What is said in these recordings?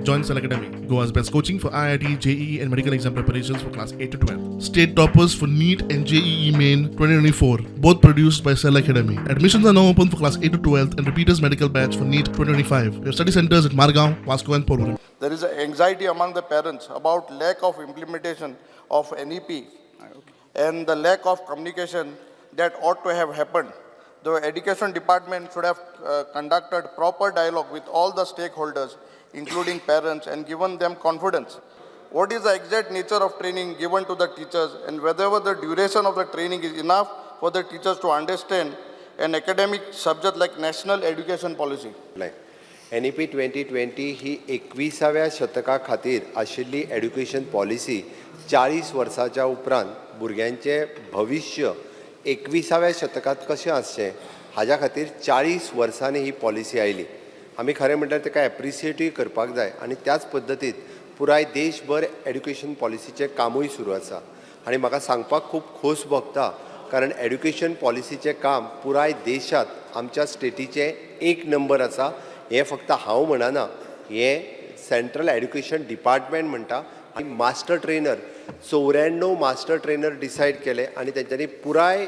Join Cell Academy, Goa's best coaching for IIT, JEE and medical exam preparations for class 8 to 12. State toppers for NEET and JEE Main 2024, both produced by Cell Academy. Admissions are now open for class 8 to 12 and repeaters medical batch for NEET 2025. We have study centers at Margao, Vasco and Porvorim. There is anxiety among the parents about lack of implementation of NEP and the lack of communication that ought to have happened. The education department should have conducted proper dialogue with all the stakeholders, including parents, and given them confidence. What is the exact nature of training given to the teachers, and whether the duration of the training is enough for the teachers to understand an academic subject like national education policy? NEP 2020 ही 21व्या शतका खातीर आशिल्ली education policy 40 वर्सांच्या उपरांत भुरग्यांचे भविष्य 21व्या शतकात कशें आसचें हाज्या खातीर 40 वर्सांनी ही पॉलिसी आयली. आमी खरें म्हणल्यार ताका एप्रिसिएटूय करपाक जाय आनी त्याच पद्दतीन पुराय देशभर एड्युकेशन पॉलिसीचें कामूय सुरू आसा. आनी म्हाका सांगपाक खूब खोस भोगता कारण एड्युकेशन पॉलिसीचें काम पुराय देशांत आमच्या स्टेटीचें 1 नंबर आसा. हें फक्त हांव म्हणना, हें सेंट्रल एड्युकेशन डिपार्टमेंट म्हणटा. आनी master trainer 94 master trainer decided केले आनी तेंच्यांनी पुराय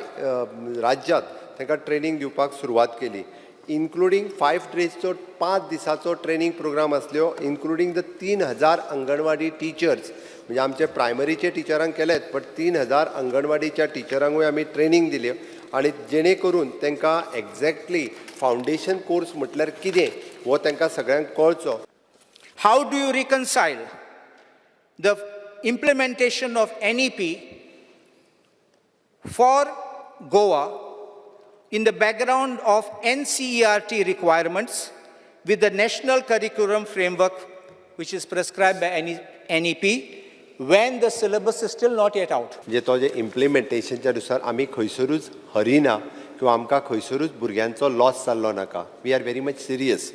राज्यांत तांकां ट्रेनिंग दिवपाक सुरवात केली. इन्क्लुडींग 5 डेजचो 5 दिसाचो ट्रेनिंग प्रोग्राम आसल्यो, इन्क्लुडींग द 3000 अंगणवाडी टिचर्स. म्हणजे आमचे प्रायमरीचे टिचरांक केलेत, बट 3000 अंगणवाडीच्या टिचरांकूय आमी ट्रेनिंग दिली आनी जेणे करून तांकां एक्झॅक्टली फावंडेशन कोर्स म्हटल्यार कितें हो तांकां सगळ्यांक कळचो. How do you reconcile the implementation of NEP for Goa in the background of NCERT requirements with the national curriculum framework which is prescribed by NEP when the syllabus is still not yet out? म्हणजे तो जे इम्प्लिमेंटेशनच्या नुसार आमी खंयसरूच हरिना किंवा आमकां खंयसरूच भुरग्यांचो loss जाल्लो नाका. We are very much serious.